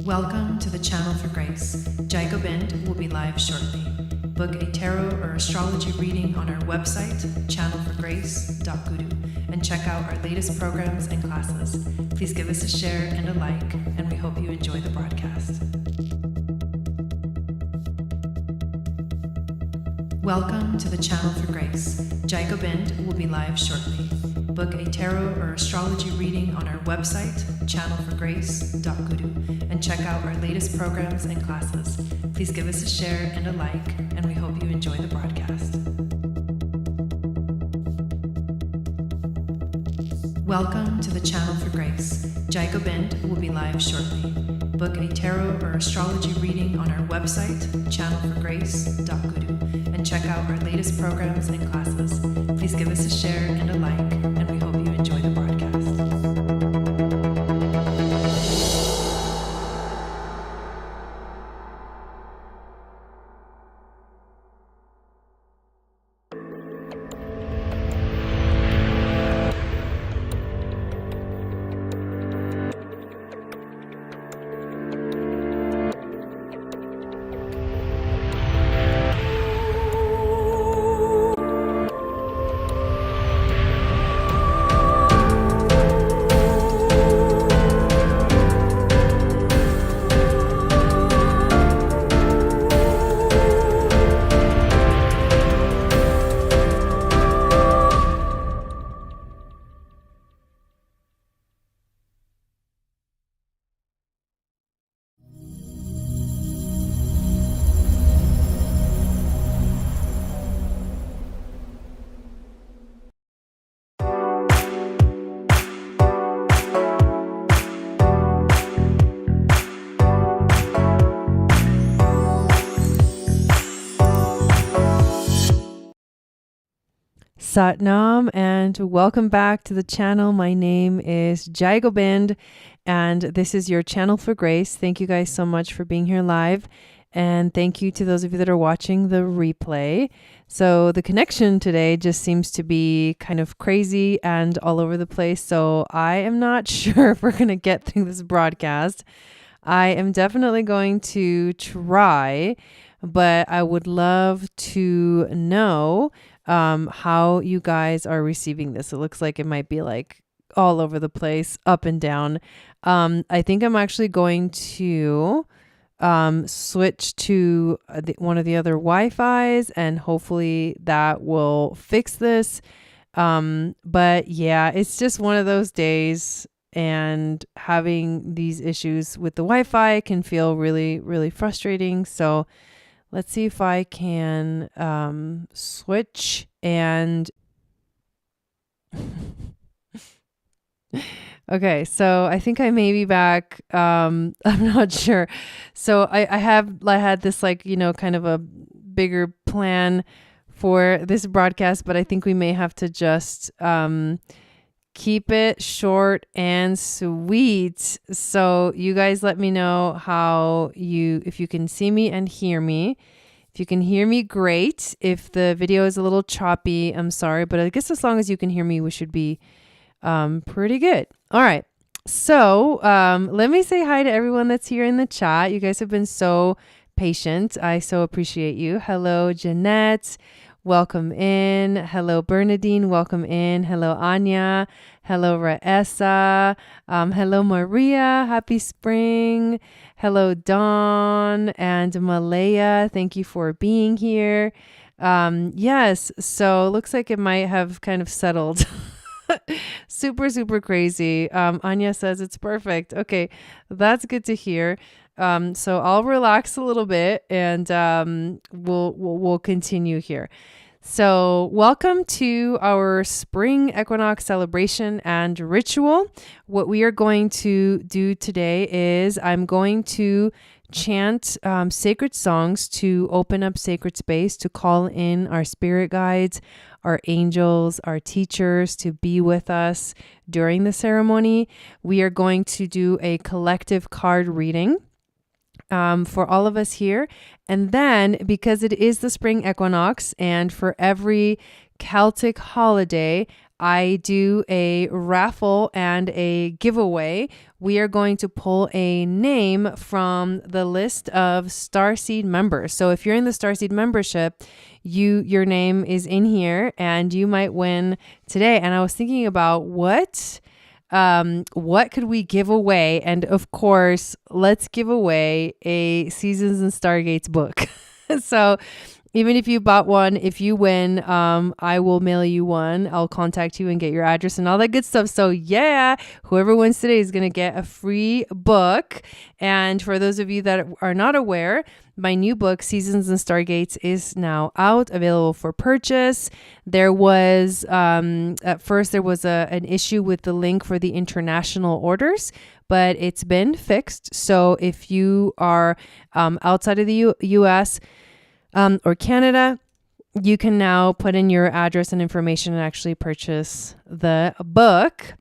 Welcome to the Channel for Grace. Gobind will be live shortly. Book a tarot or astrology reading on our website, channelforgrace.guru, and check out our latest programs and classes. Please give us a share and a like, and we hope you enjoy the broadcast. Welcome to the Channel for Grace. Gobind will be live shortly. Book a tarot or astrology reading on our website, channelforgrace.guru, and check out our latest programs and classes. Please give us a share and a like, and we hope you enjoy the broadcast. Welcome to the Channel for Grace. Gobind will be live shortly. Book a tarot or astrology reading on our website, channelforgrace.guru, and check out our latest programs and classes. Please give us a share and a like, and we hope you enjoy the broadcast. Satnam, and welcome back to the channel. My name is Gobind, and this is your Channel for Grace. Thank you guys so much for being here live, and thank you to those of you that are watching the replay. So the connection today just seems to be kind of crazy and all over the place, so I am not sure if we're going to get through this broadcast. I am definitely going to try, but I would love to know how you guys are receiving this. It looks like it might be like all over the place, up and down. I think I'm actually going to switch to one of the other Wi-Fis, and hopefully that will fix this. But yeah, it's just one of those days, and having these issues with the Wi-Fi can feel really, really frustrating. So let's see if I can switch and okay, so I think I may be back. I'm not sure. So I had this kind of a bigger plan for this broadcast, but I think we may have to just keep it short and sweet. So you guys let me know if you can see me and hear me. If you can hear me, great. If the video is a little choppy, I'm sorry, but I guess as long as you can hear me, we should be pretty good. All right. So let me say hi to everyone that's here in the chat. You guys have been so patient. I so appreciate you. Hello, Jeanette. Welcome in. Hello, Bernadine. Welcome in. Hello, Anya. Hello, Raessa. Hello, Maria. Happy spring. Hello, Dawn and Malaya. Thank you for being here. Yes, so looks like it might have kind of settled. Super, super crazy. Anya says it's perfect. Okay, that's good to hear. So I'll relax a little bit, and we'll continue here. So welcome to our spring equinox celebration and ritual. What we are going to do today is I'm going to chant sacred songs to open up sacred space, to call in our spirit guides, our angels, our teachers to be with us during the ceremony. We are going to do a collective card reading for all of us here. And then, because it is the spring equinox, and for every Celtic holiday, I do a raffle and a giveaway. We are going to pull a name from the list of Starseed members. So if you're in the Starseed membership, your name is in here and you might win today. And I was thinking about what could we give away? And of course, let's give away a Seasons and Stargates book. So even if you bought one, if you win, I will mail you one. I'll contact you and get your address and all that good stuff. So yeah, whoever wins today is going to get a free book. And for those of you that are not aware, my new book, Seasons and Stargates, is now out, available for purchase. There was, at first, there was an issue with the link for the international orders, but it's been fixed. So if you are outside of the US, or Canada, you can now put in your address and information and actually purchase the book.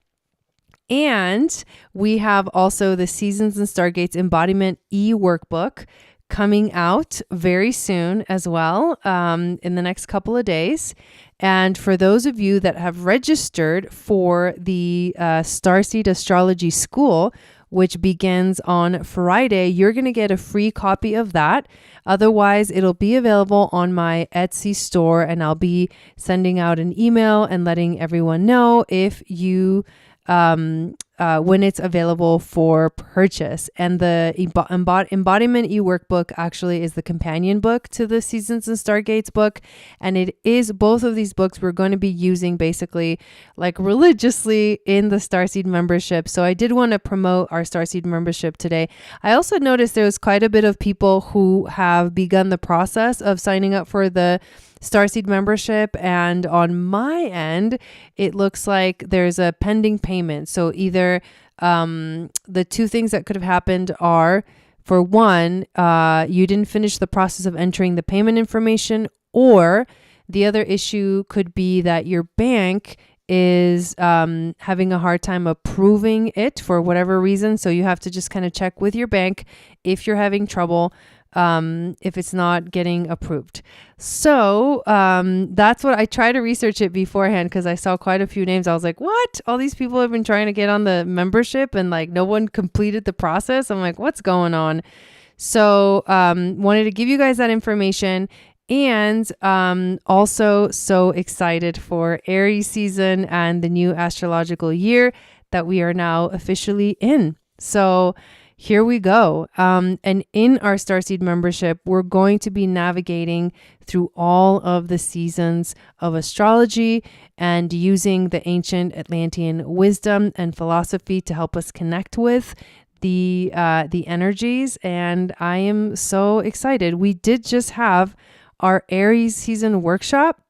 And we have also the Seasons and Stargates Embodiment e-workbook coming out very soon as well, in the next couple of days. And for those of you that have registered for the Starseed Astrology School, which begins on Friday, you're going to get a free copy of that. Otherwise, it'll be available on my Etsy store, and I'll be sending out an email and letting everyone know if you when it's available for purchase. And the embodiment e-workbook actually is the companion book to the Seasons and Stargates book. And it is both of these books we're going to be using basically like religiously in the Starseed membership. So I did want to promote our Starseed membership today. I also noticed there was quite a bit of people who have begun the process of signing up for the Starseed membership, and on my end it looks like there's a pending payment. So either the two things that could have happened are, for one, you didn't finish the process of entering the payment information, or the other issue could be that your bank is having a hard time approving it for whatever reason. So you have to just kind of check with your bank if you're having trouble, if it's not getting approved. So that's what I try to research it beforehand, because I saw quite a few names. I was like, what? All these people have been trying to get on the membership and like no one completed the process. I'm like, what's going on? So wanted to give you guys that information. And also so excited for Aries season and the new astrological year that we are now officially in. So here we go. And in our Starseed membership, we're going to be navigating through all of the seasons of astrology and using the ancient Atlantean wisdom and philosophy to help us connect with the energies. And I am so excited. We did just have our Aries season workshop,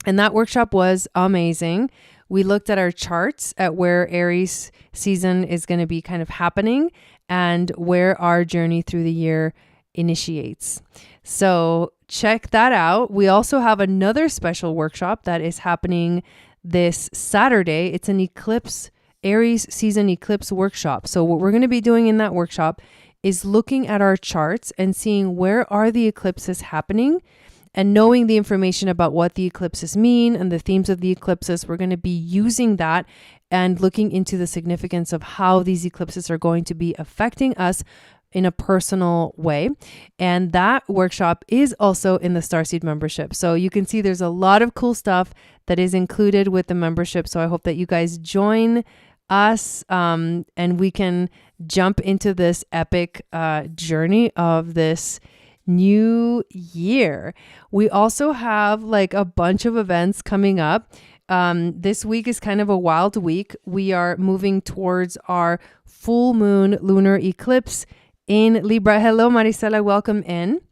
and that workshop was amazing. We looked at our charts at where Aries season is going to be kind of happening and where our journey through the year initiates. So check that out. We also have another special workshop that is happening this Saturday. It's an eclipse, Aries season eclipse workshop. So what we're going to be doing in that workshop is looking at our charts and seeing where are the eclipses happening, and knowing the information about what the eclipses mean and the themes of the eclipses. We're going to be using that and looking into the significance of how these eclipses are going to be affecting us in a personal way. And that workshop is also in the Starseed membership. So you can see there's a lot of cool stuff that is included with the membership. So I hope that you guys join us and we can jump into this epic journey of this new year. We also have like a bunch of events coming up. This week is kind of a wild week. We are moving towards our full moon lunar eclipse in Libra. Hello, Maricela, welcome in.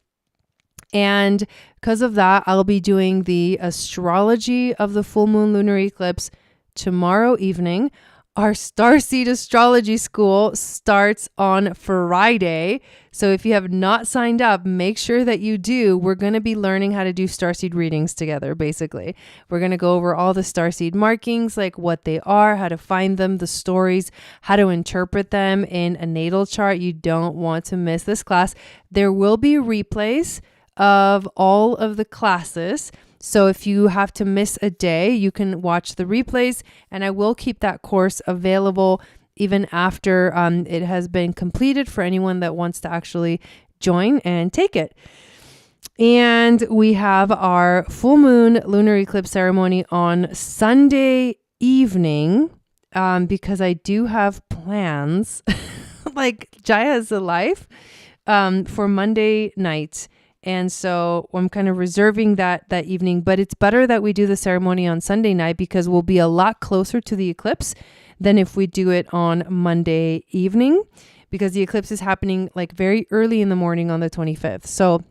And because of that, I'll be doing the astrology of the full moon lunar eclipse tomorrow evening. Our Starseed Astrology School starts on Friday. So if you have not signed up, make sure that you do. We're going to be learning how to do Starseed readings together, basically. We're going to go over all the Starseed markings, like what they are, how to find them, the stories, how to interpret them in a natal chart. You don't want to miss this class. There will be replays of all of the classes. So if you have to miss a day, you can watch the replays, and I will keep that course available even after it has been completed for anyone that wants to actually join and take it. And we have our full moon lunar eclipse ceremony on Sunday evening, because I do have plans like Jaya is alive for Monday night. And so I'm kind of reserving that evening, but it's better that we do the ceremony on Sunday night because we'll be a lot closer to the eclipse than if we do it on Monday evening, because the eclipse is happening like very early in the morning on the 25th. So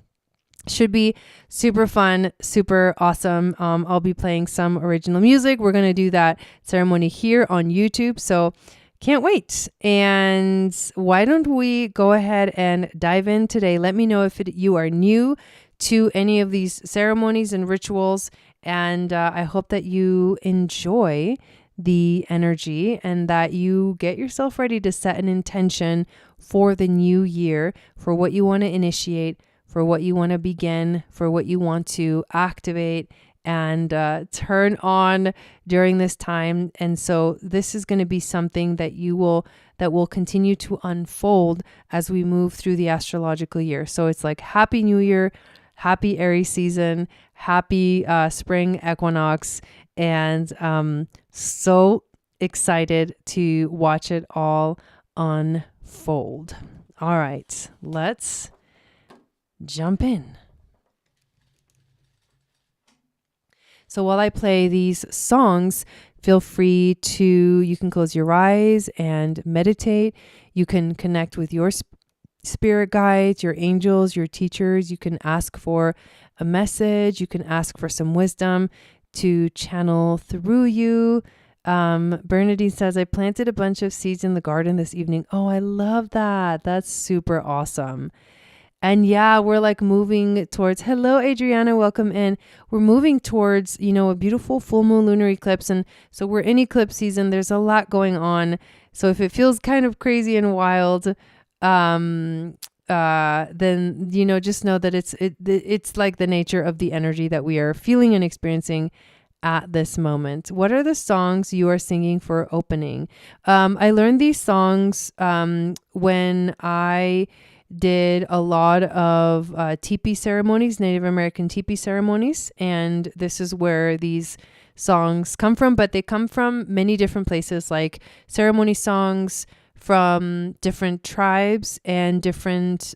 should be super fun, super awesome. I'll be playing some original music. We're going to do that ceremony here on YouTube. So can't wait. And why don't we go ahead and dive in today? Let me know if you are new to any of these ceremonies and rituals. And I hope that you enjoy the energy and that you get yourself ready to set an intention for the new year, for what you want to initiate, for what you want to begin, for what you want to activate and turn on during this time. And so this is going to be something that will continue to unfold as we move through the astrological year. So it's like Happy New Year, Happy Aries season, Happy spring equinox, and so excited to watch it all unfold. All right, let's jump in. So while I play these songs, feel free you can close your eyes and meditate. You can connect with your spirit guides, your angels, your teachers. You can ask for a message. You can ask for some wisdom to channel through you. Bernadine says, I planted a bunch of seeds in the garden this evening. Oh, I love that. That's super awesome. And yeah, we're like moving towards, hello, Adriana, welcome in. We're moving towards, a beautiful full moon lunar eclipse. And so we're in eclipse season. There's a lot going on. So if it feels kind of crazy and wild, then, just know that it's like the nature of the energy that we are feeling and experiencing at this moment. What are the songs you are singing for opening? I learned these songs when I did a lot of teepee ceremonies, Native American teepee ceremonies. And this is where these songs come from, but they come from many different places, like ceremony songs from different tribes and different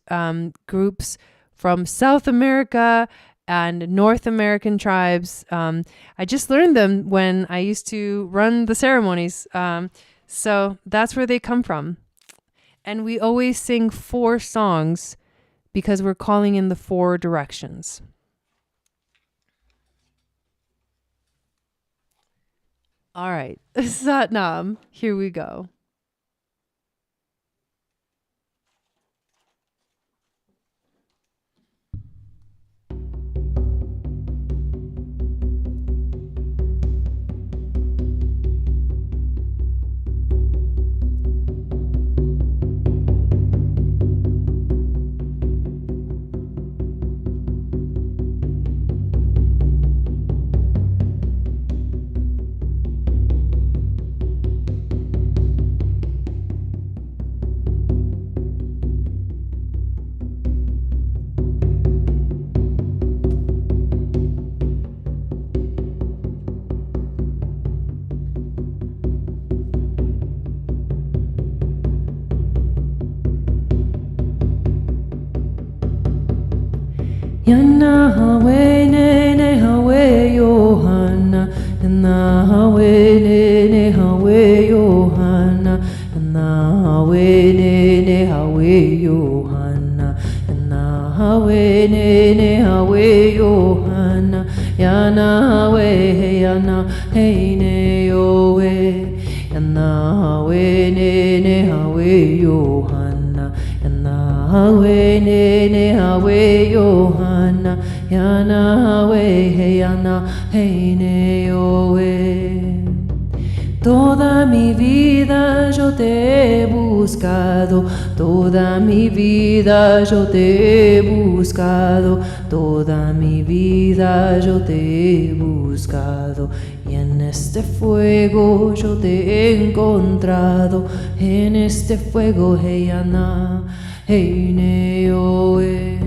groups from South America and North American tribes. I just learned them when I used to run the ceremonies. So that's where they come from. And we always sing 4 songs because we're calling in the 4 directions. All right, Satnam, here we go. Yana hawe ne ne hawe Johanna, Yana hawe ne ne hawe Johanna, Yana hawe ne ne hawe Johanna, Yana hawe ne ne hawe Johanna, Yana hawe yana hey ne yowe, Yana hawe ne ne hawe Johanna, Yana hawe ne ne hawe Johanna, Yana hawe yana hey ne yowe. Toda mi vida yo te he buscado. buscado, toda mi vida yo te he buscado, toda mi vida yo te he buscado, y en este fuego yo te he encontrado, en este fuego, hey Ana, hey Neoe.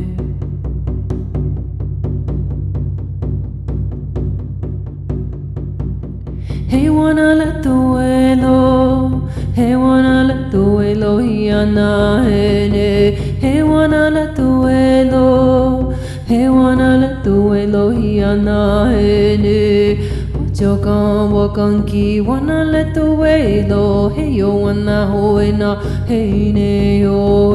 Hey, wanna let the welo. Hey, wanna let the welo. Hiana, hey, wanna let the welo. Hey, wanna let the welo. Hiana, Jokan wakan ki wanna let the welo. Hey, yo wanna hoena. Hey, ne yo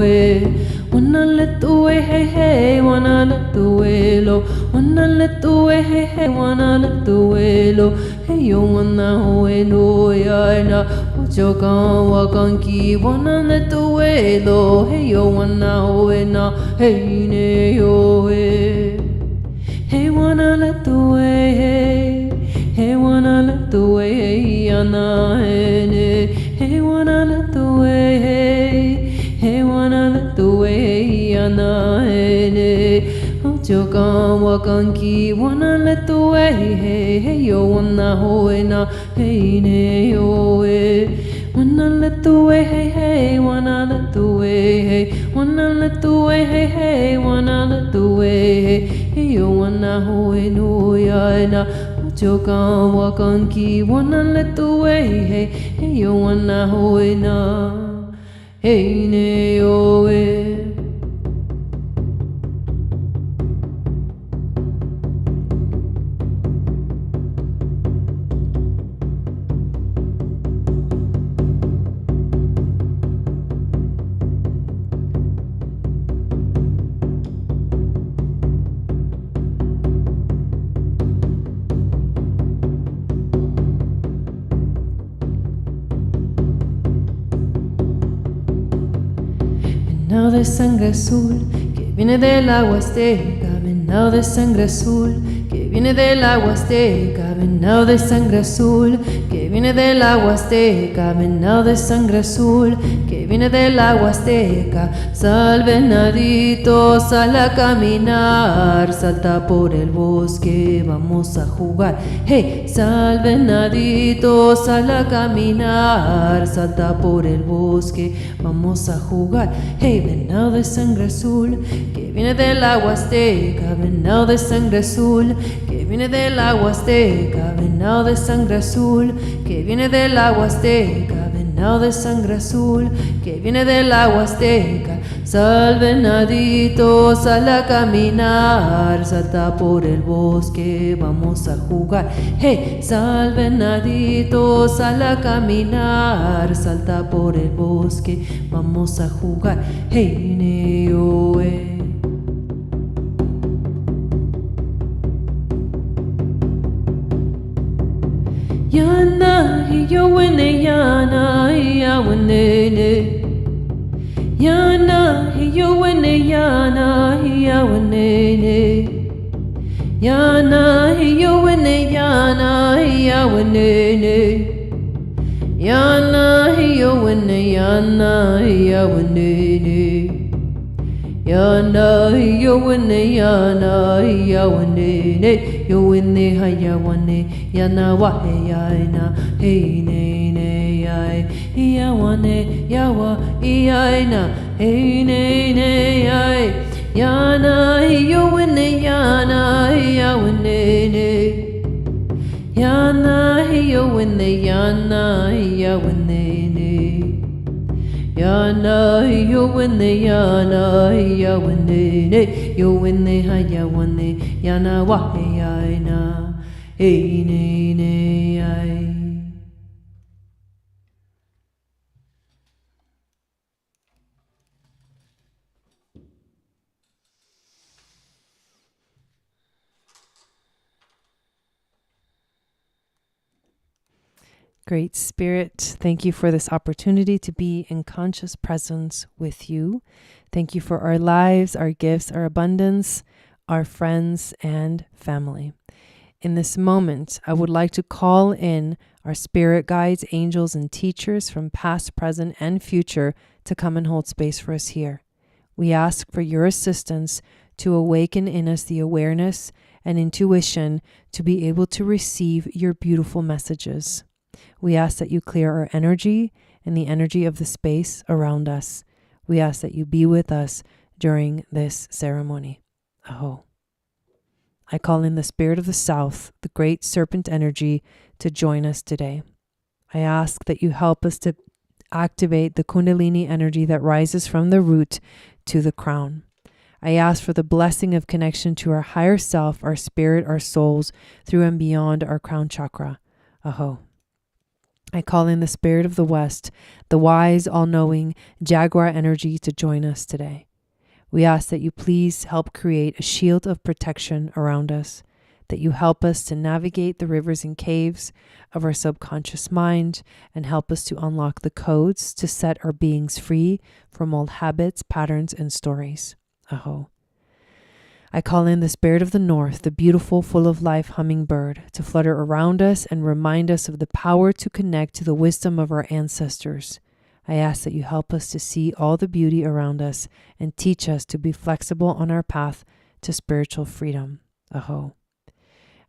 wanna let the way. Hey, hey, wanna let the welo. Wanna let the way. Hey, hey, wanna let the welo. Hey, yo wanna hoe no ya na Jokan wakan ki wanna let the way lo. Hey, yo wanna hoe na hey ne yo hey, wanna let the way hey, wanna let the way hey ana hey, wanna let the way hey, wanna let the way hey ana Jokan wakan ki wanna let the way hey, hey, yo wanna hoe na hey ne yo wanna let the way hey, hey, wanna let the way hey, wanna let the way hey, hey, wanna let the way hey, hey, yo wanna hoe no ya na Jokan wakan ki wanna let the way hey, hey, yo wanna hoe na hey ne yo venado de sangre azul que viene del agua azteca, venado de sangre azul que viene del agua azteca, venado de sangre azul que viene del agua azteca, venado de sangre azul que viene del agua azteca. Sal venadito, sal a caminar, salta por el bosque, vamos a jugar. Hey, sal venadito, sal a caminar, salta por el bosque, vamos a jugar. Hey, venado de sangre azul que viene del agua azteca, venado de sangre azul que viene del agua azteca, venado de sangre azul que viene del agua azteca, venado de sangre azul que viene del agua azteca. Sal venadito, sal a caminar, salta por el bosque, vamos a jugar. Hey, sal venadito, sal a caminar, salta por el bosque, vamos a jugar. Hey, neo, Yana, yo wene, yana, ya wene. Yana, yo wene, yana, ya wene. Yana, yo wene, yana, ya wene. Yana, yo wene, yana, ya wene. Yana, yo wene, yana, ya wene. Yo wene, haya wane, yana wa he yana, hey ne ne yai, ya wane, ya wa yaina, hey ne ne yai. Yana, yo wene, yana, ya wene ne. Yana, yo wene, yana, ya wene ne. Yana, yo wene, yana, ya wene ne. Yo wene, haya wane, yana wa he yana, hey ne ne yai. Great Spirit, thank you for this opportunity to be in conscious presence with you. Thank you for our lives, our gifts, our abundance, our friends and family. In this moment, I would like to call in our spirit guides, angels, and teachers from past, present, and future to come and hold space for us here. We ask for your assistance to awaken in us the awareness and intuition to be able to receive your beautiful messages. We ask that you clear our energy and the energy of the space around us. We ask that you be with us during this ceremony. Aho. I call in the spirit of the south, the great serpent energy, to join us today. I ask that you help us to activate the Kundalini energy that rises from the root to the crown. I ask for the blessing of connection to our higher self, our spirit, our souls, through and beyond our crown chakra. Aho. I call in the spirit of the west, the wise, all-knowing jaguar energy, to join us today. We ask that you please help create a shield of protection around us, that you help us to navigate the rivers and caves of our subconscious mind and help us to unlock the codes to set our beings free from old habits, patterns, and stories. Aho. I call in the spirit of the north, the beautiful, full of life hummingbird, to flutter around us and remind us of the power to connect to the wisdom of our ancestors. I ask that you help us to see all the beauty around us and teach us to be flexible on our path to spiritual freedom. Aho.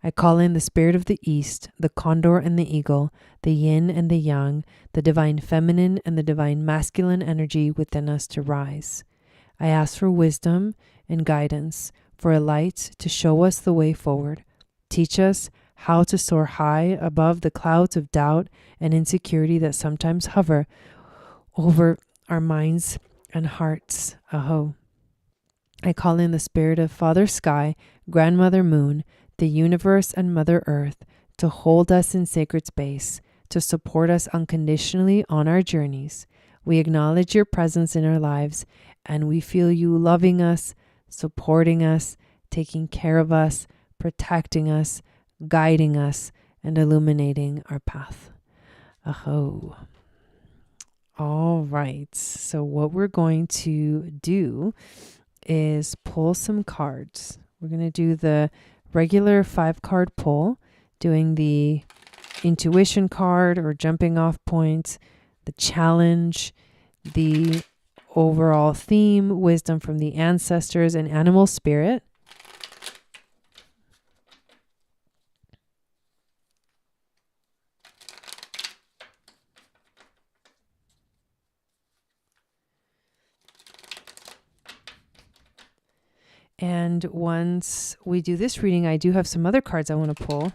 I call in the spirit of the east, the condor and the eagle, the yin and the yang, the divine feminine and the divine masculine energy within us to rise. I ask for wisdom and guidance, for a light to show us the way forward. Teach us how to soar high above the clouds of doubt and insecurity that sometimes hover over our minds and hearts. Aho. I call in the spirit of Father Sky, Grandmother Moon, the universe, and Mother Earth to hold us in sacred space, to support us unconditionally on our journeys. We acknowledge your presence in our lives, and we feel you loving us, supporting us, taking care of us, protecting us, guiding us, and illuminating our path. Aho. All right, so what we're going to do is pull some cards. We're going to do the regular 5-card pull, doing the intuition card or jumping off point, the challenge, the overall theme, wisdom from the ancestors, and animal spirit. And once we do this reading, I do have some other cards I want to pull.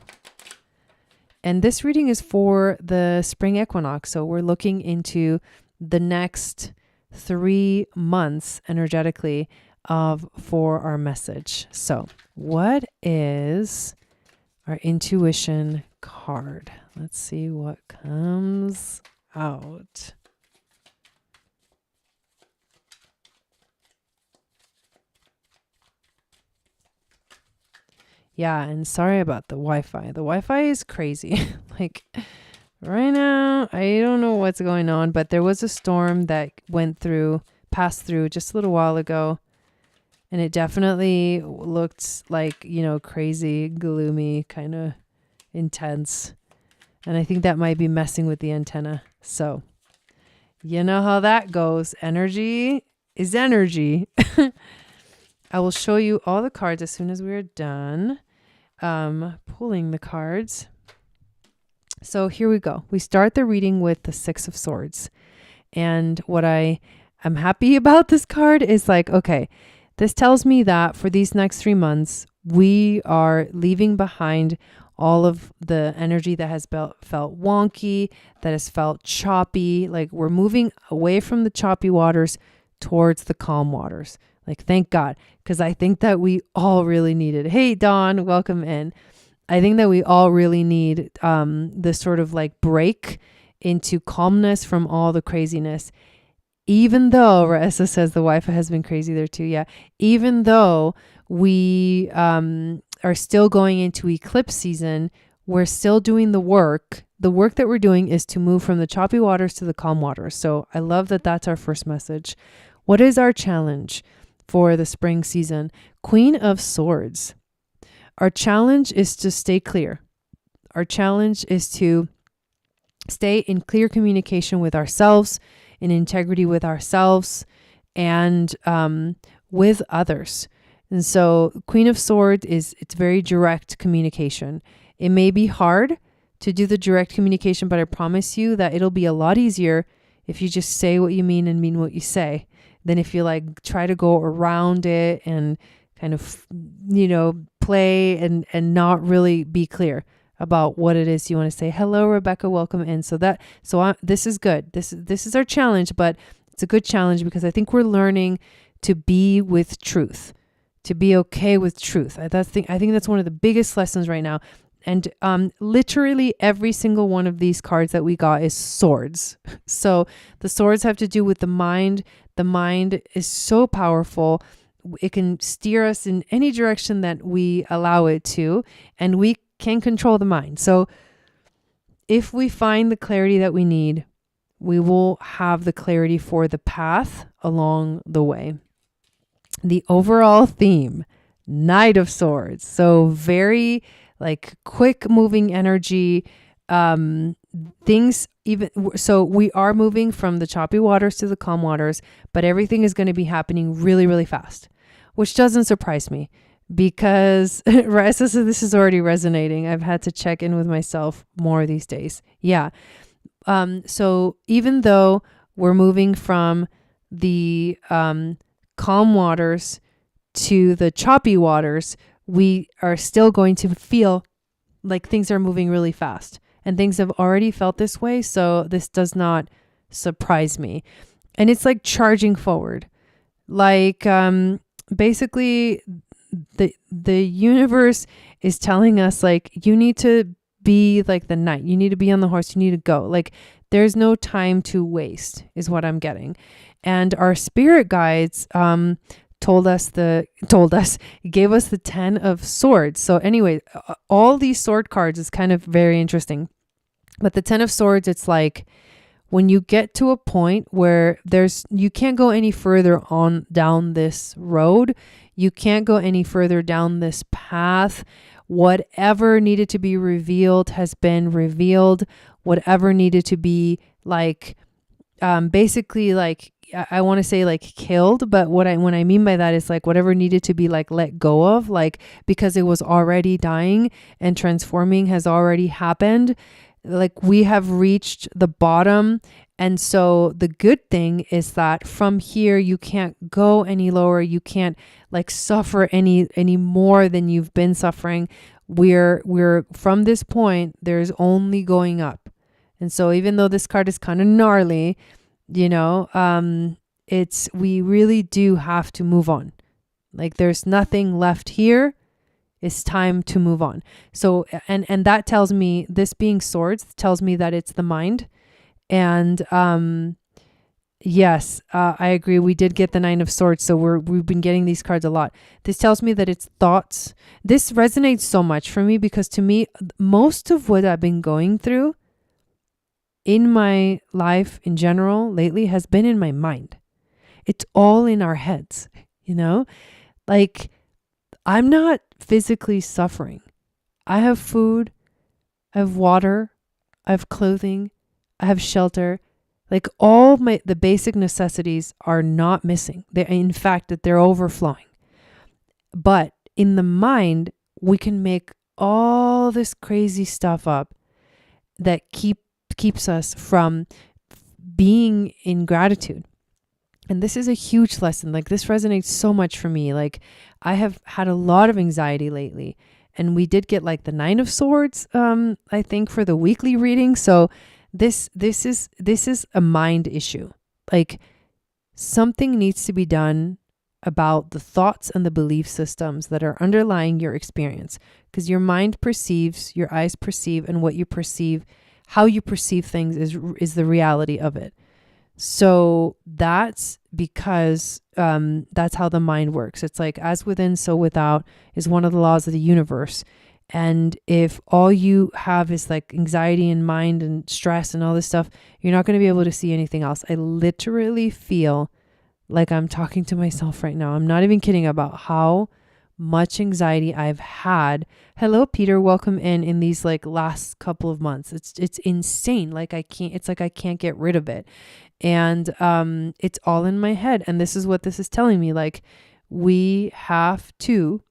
And this reading is for the spring equinox. So we're looking into the next 3 months energetically for our message. So what is our intuition card? Let's see what comes out. Yeah, and sorry about the Wi-Fi. The Wi-Fi is crazy. Like right now, I don't know what's going on, but there was a storm that passed through just a little while ago, and it definitely looked like, crazy, gloomy, kind of intense. And I think that might be messing with the antenna. So, you know how that goes. Energy is energy. I will show you all the cards as soon as we're done pulling the cards. So here we go. We start the reading with the 6 of Swords. And what I am happy about this card is okay, this tells me that for these next 3 months, we are leaving behind all of the energy that has felt wonky, that has felt choppy. We're moving away from the choppy waters towards the calm waters. Thank God, because I think that we all really need it. Hey, Dawn, welcome in. I think that we all really need this sort of break into calmness from all the craziness. Even though, Raessa says the Wi-Fi has been crazy there too. Yeah. Even though we are still going into eclipse season, we're still doing the work. The work that we're doing is to move from the choppy waters to the calm waters. So I love that that's our first message. What is our challenge for the spring season? Queen of Swords. Our challenge is to stay clear. Our challenge is to stay in clear communication with ourselves, in integrity with ourselves, and with others. And so Queen of Swords it's very direct communication. It may be hard to do the direct communication, but I promise you that it'll be a lot easier if you just say what you mean and mean what you say, than if you like try to go around it and kind of, play and not really be clear about what it is you want to say. Hello, Rebecca, welcome in. This is good. This is our challenge, but it's a good challenge because I think we're learning to be with truth, to be okay with truth. I think that's one of the biggest lessons right now. And literally every single one of these cards that we got is swords. So the swords have to do with the mind. The mind is so powerful. It can steer us in any direction that we allow it to, and we can control the mind. So if we find the clarity that we need, we will have the clarity for the path along the way. The overall theme, Knight of Swords. So very like quick moving energy, things even, so we are moving from the choppy waters to the calm waters, but everything is going to be happening really, really fast, which doesn't surprise me because this is already resonating. I've had to check in with myself more these days. Yeah. So even though we're moving from the calm waters to the choppy waters, we are still going to feel like things are moving really fast, and things have already felt this way. So this does not surprise me. And it's like charging forward. Like, basically the universe is telling us like, you need to be like the knight. You need to be on the horse. You need to go. Like there's no time to waste is what I'm getting. And our spirit guides, gave us the 10 of swords. So anyway, all these sword cards is kind of very interesting. But the 10 of swords, it's like when you get to a point where you can't go any further on down this road. You can't go any further down this path. Whatever needed to be revealed has been revealed. Whatever needed to be like, basically like, I want to say like killed, but when I mean by that is like whatever needed to be like let go of, like because it was already dying and transforming has already happened. Like we have reached the bottom. And so the good thing is that from here, you can't go any lower. You can't like suffer any more than you've been suffering. We're from this point, there's only going up. And so even though this card is kind of gnarly, we really do have to move on. Like there's nothing left here. It's time to move on. So, and that tells me, this being swords tells me that it's the mind. And, yes, I agree. We did get the 9 of swords. So we've been getting these cards a lot. This tells me that it's thoughts. This resonates so much for me because to me, most of what I've been going through in my life in general lately has been in my mind. It's all in our heads, like I'm not physically suffering. I have food, I have water, I have clothing, I have shelter. Like all the basic necessities are not missing. In fact, that they're overflowing. But in the mind, we can make all this crazy stuff up that keeps us from being in gratitude. And this is a huge lesson. Like this resonates so much for me. Like I have had a lot of anxiety lately, and we did get like the 9 of swords, I think for the weekly reading. So this is a mind issue. Like something needs to be done about the thoughts and the belief systems that are underlying your experience, because your mind perceives, your eyes perceive, and what you perceive, how you perceive things is the reality of it. So that's because that's how the mind works. It's like as within, so without is one of the laws of the universe. And if all you have is like anxiety and mind and stress and all this stuff, you're not going to be able to see anything else. I literally feel like I'm talking to myself right now. I'm not even kidding about how much anxiety I've had. Hello, Peter. Welcome in these like last couple of months. It's insane. Like I can't get rid of it. And it's all in my head. And this is what this is telling me. Like we have to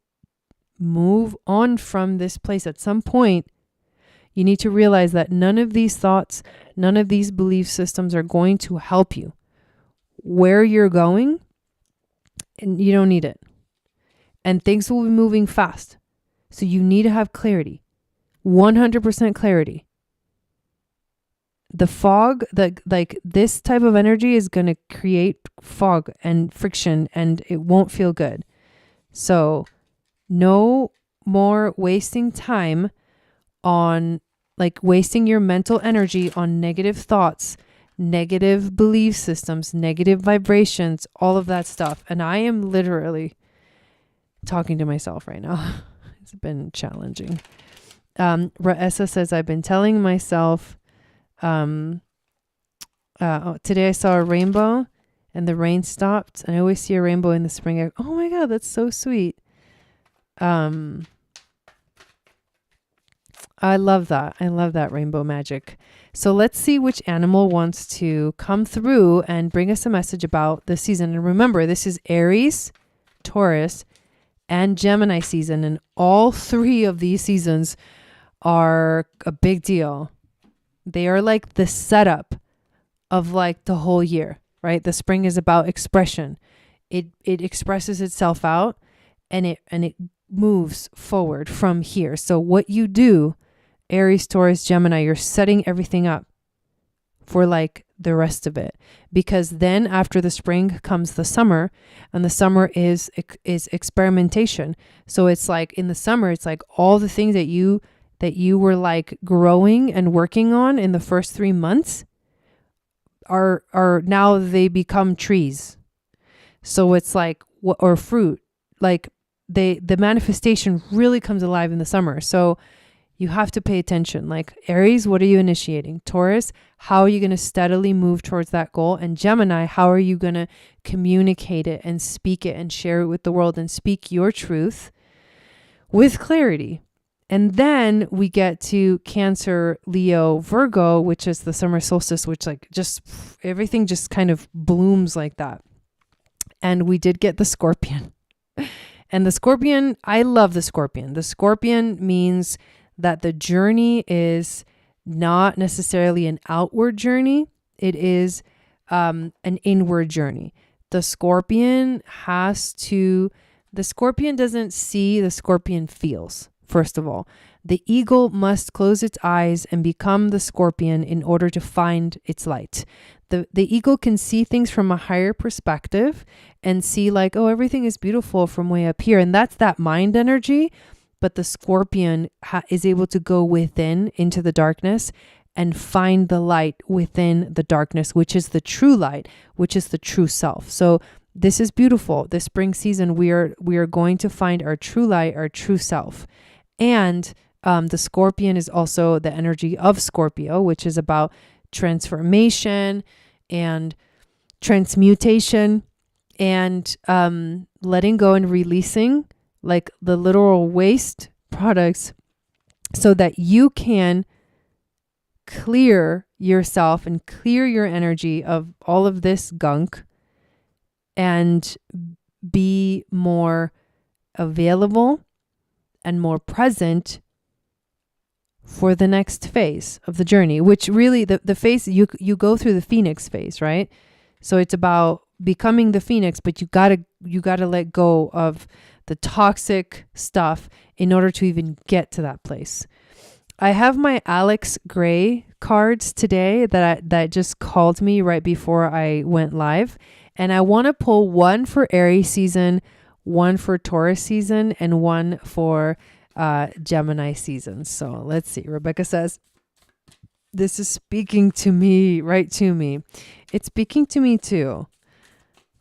move on from this place. At some point, you need to realize that none of these thoughts, none of these belief systems are going to help you. Where you're going, and you don't need it. And things will be moving fast. So you need to have clarity. 100% clarity. The fog, like this type of energy is going to create fog and friction, and it won't feel good. So no more wasting time on like wasting your mental energy on negative thoughts, negative belief systems, negative vibrations, all of that stuff. And I am literally talking to myself right now. It's been challenging. Raessa says, I've been telling myself, today I saw a rainbow and the rain stopped. And I always see a rainbow in the spring. Oh my God, that's so sweet. I love that. I love that rainbow magic. So let's see which animal wants to come through and bring us a message about the season. And remember, this is Aries, Taurus, and Gemini season. And all three of these seasons are a big deal. They are like the setup of like the whole year, right? The spring is about expression. It expresses itself out and it moves forward from here. So what you do, Aries, Taurus, Gemini, you're setting everything up for like the rest of it, because then after the spring comes the summer, and the summer is experimentation. So it's like in the summer, it's like all the things that you were like growing and working on in the first 3 months are now they become trees. So it's like or fruit, like the manifestation really comes alive in the summer. So you have to pay attention. Like Aries, what are you initiating? Taurus, how are you going to steadily move towards that goal? And Gemini, how are you going to communicate it and speak it and share it with the world and speak your truth with clarity? And then we get to Cancer, Leo, Virgo, which is the summer solstice, which like just everything just kind of blooms like that. And we did get the Scorpion. And the Scorpion, I love the Scorpion. The Scorpion means that the journey is not necessarily an outward journey. It is an inward journey. The Scorpion doesn't see, the Scorpion feels, first of all. The eagle must close its eyes and become the Scorpion in order to find its light. The eagle can see things from a higher perspective and see like, oh, everything is beautiful from way up here. And that's that mind energy. But the Scorpion is able to go within into the darkness and find the light within the darkness, which is the true light, which is the true self. So this is beautiful. This spring season, we are going to find our true light, our true self. And the Scorpion is also the energy of Scorpio, which is about transformation and transmutation and letting go and releasing like the literal waste products so that you can clear yourself and clear your energy of all of this gunk and be more available and more present for the next phase of the journey, which really the phase you go through the Phoenix phase, right? So it's about becoming the Phoenix, but you gotta let go of the toxic stuff in order to even get to that place. I have my Alex Gray cards today that just called me right before I went live. And I want to pull one for Aries season, one for Taurus season, and one for Gemini season. So let's see. Rebecca says, this is speaking to me, right to me. It's speaking to me too.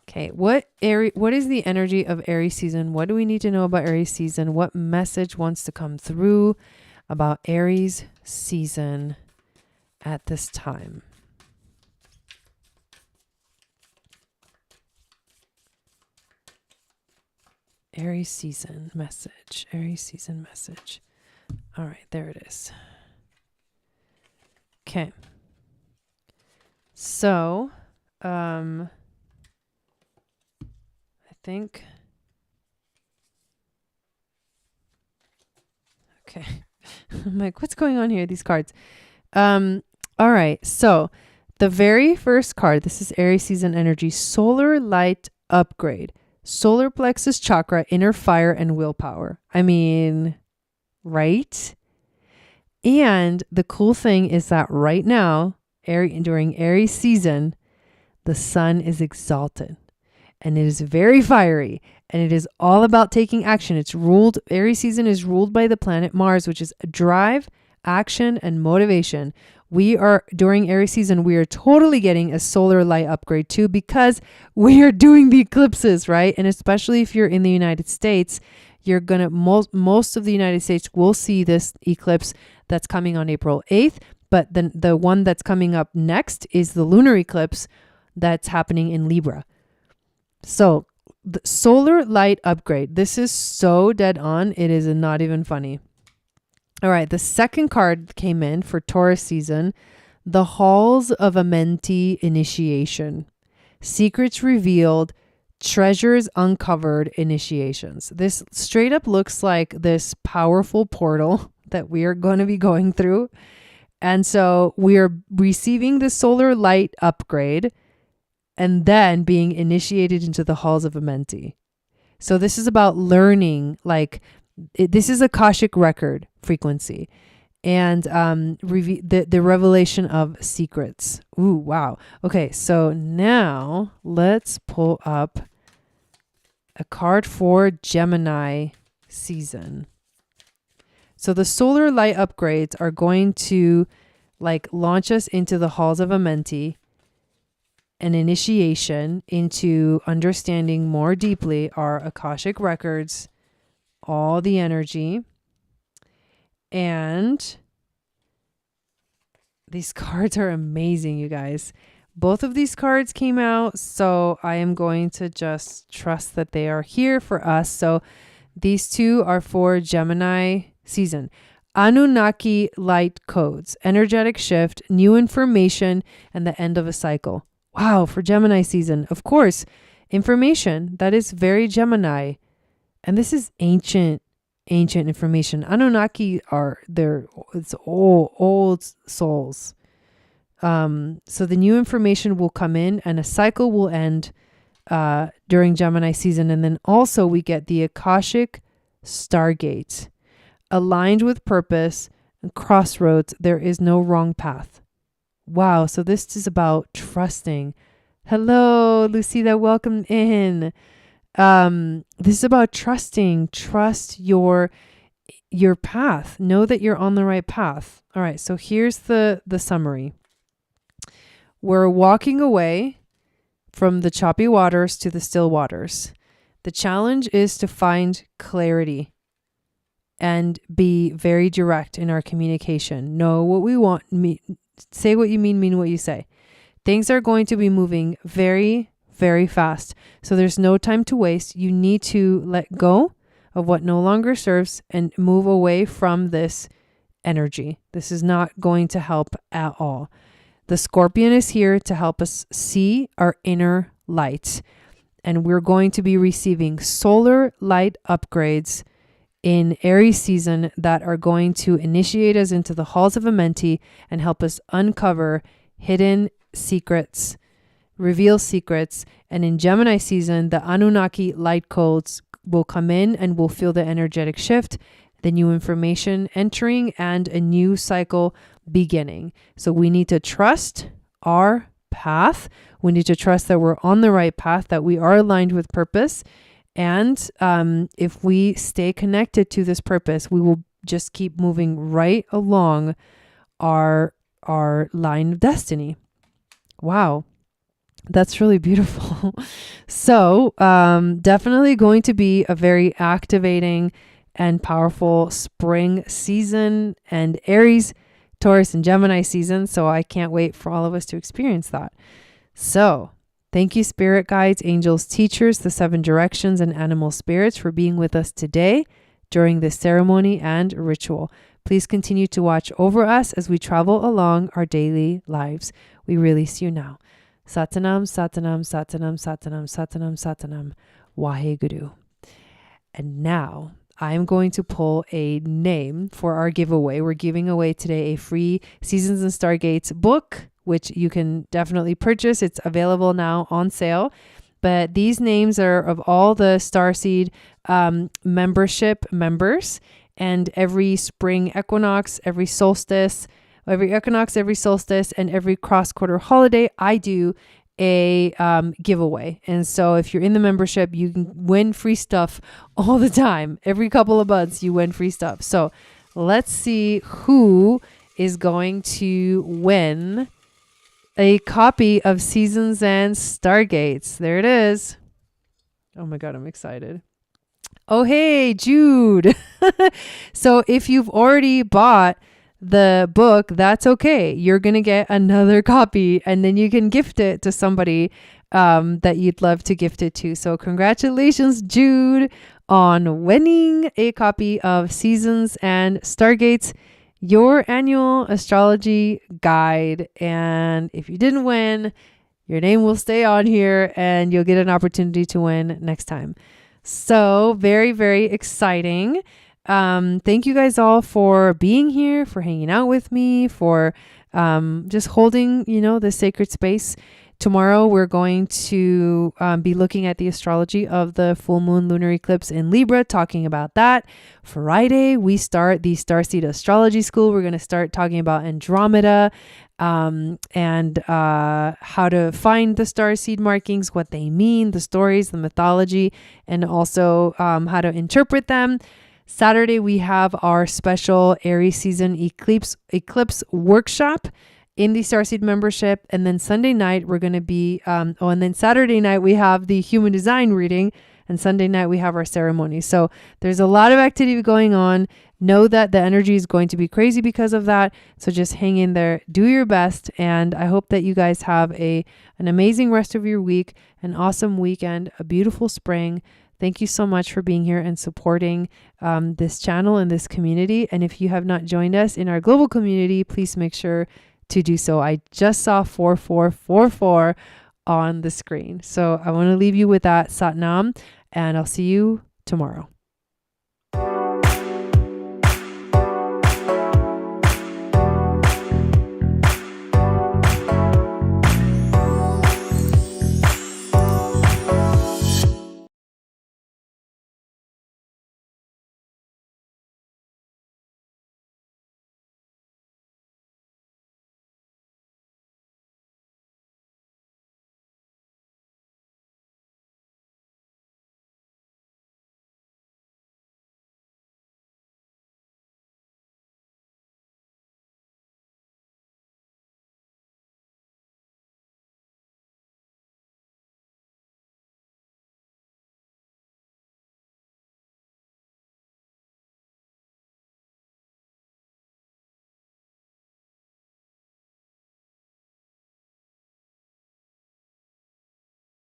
Okay, what is the energy of Aries season? What do we need to know about Aries season? What message wants to come through about Aries season at this time? Aries season message. Aries season message. All right, there it is. Okay. So, I think. Okay. I'm like, what's going on here? These cards. All right. So, the very first card, this is Aries season energy, solar light upgrade, solar plexus chakra, inner fire and willpower. I mean, right? And the cool thing is that right now, during Aries season, the sun is exalted and it is very fiery and it is all about taking action. Aries season is ruled by the planet Mars, which is drive, action, and motivation. During Aries season, we are totally getting a solar light upgrade too, because we are doing the eclipses, right? And especially if you're in the United States, you're going to, most of the United States will see this eclipse that's coming on April 8th. But then the one that's coming up next is the lunar eclipse that's happening in Libra. So the solar light upgrade, this is so dead on. It is not even funny. All right, the second card came in for Taurus season, the Halls of Amenti initiation, secrets revealed, treasures uncovered initiations. This straight up looks like this powerful portal that we are going to be going through. And so we are receiving the solar light upgrade and then being initiated into the Halls of Amenti. So this is about learning, this is Akashic record frequency and the revelation of secrets. Ooh, wow. Okay, so now let's pull up a card for Gemini season. So the solar light upgrades are going to launch us into the Halls of Amenti, an initiation into understanding more deeply our Akashic records, all the energy. And these cards are amazing, you guys. Both of these cards came out, so I am going to just trust that they are here for us. So these two are for Gemini season. Anunnaki light codes, energetic shift, new information, and the end of a cycle. Wow, for Gemini season. Of course, information that is very Gemini. And this is ancient information. Anunnaki it's old souls. So the new information will come in and a cycle will end during Gemini season. And then also we get the Akashic Stargate. Aligned with purpose and crossroads, there is no wrong path. Wow, so this is about trusting. Hello, Lucida, welcome in. This is about trusting. Trust your path. Know that you're on the right path. All right, so here's the summary. We're walking away from the choppy waters to the still waters. The challenge is to find clarity and be very direct in our communication. Know what we want. Say what you mean what you say. Things are going to be moving very, very fast. So there's no time to waste. You need to let go of what no longer serves and move away from this energy. This is not going to help at all. The Scorpion is here to help us see our inner light. And we're going to be receiving solar light upgrades in Aries season that are going to initiate us into the Halls of Amenti and help us uncover hidden secrets, reveal secrets. And in Gemini season, the Anunnaki light codes will come in and we'll feel the energetic shift, the new information entering, and a new cycle beginning. So we need to trust our path. We need to trust that we're on the right path, that we are aligned with purpose. And if we stay connected to this purpose, we will just keep moving right along our line of destiny. Wow. That's really beautiful. So definitely going to be a very activating and powerful spring season and Aries, Taurus, and Gemini season. So I can't wait for all of us to experience that. So Thank you, spirit guides, angels, teachers, the 7 directions, and animal spirits for being with us today during this ceremony and ritual. Please continue to watch over us as we travel along our daily lives. We release you now. Satanam, Satanam, Satanam, Satanam, Satanam, Satanam, Waheguru. And now I'm going to pull a name for our giveaway. We're giving away today a free Seasons and Stargates book, which you can definitely purchase. It's available now on sale. But these names are of all the Starseed membership members. And every spring equinox, every solstice, every equinox, every solstice, and every cross-quarter holiday, I do a giveaway. And so if you're in the membership, you can win free stuff all the time. Every couple of months, you win free stuff. So let's see who is going to win a copy of Seasons and Stargates. There it is. Oh my God, I'm excited. Oh, hey, Jude. So if you've already bought the book, that's okay. You're going to get another copy and then you can gift it to somebody that you'd love to gift it to. So congratulations, Jude, on winning a copy of Seasons and Stargates, your annual astrology guide. And if you didn't win, your name will stay on here and you'll get an opportunity to win next time. So very, very exciting. Thank you guys all for being here, for hanging out with me, for just holding, the sacred space. Tomorrow, we're going to be looking at the astrology of the full moon lunar eclipse in Libra, talking about that. Friday, we start the Starseed Astrology School. We're going to start talking about Andromeda and how to find the starseed markings, what they mean, the stories, the mythology, and also how to interpret them. Saturday, we have our special Aries season eclipse workshop in the Starseed membership. And then Sunday night, we're going to be, and then Saturday night, we have the human design reading. And Sunday night, we have our ceremony. So there's a lot of activity going on. Know that the energy is going to be crazy because of that. So just hang in there, do your best. And I hope that you guys have an amazing rest of your week, an awesome weekend, a beautiful spring. Thank you so much for being here and supporting this channel and this community. And if you have not joined us in our global community, please make sure to do so. I just saw 4444 on the screen. So I want to leave you with that Satnam, and I'll see you tomorrow.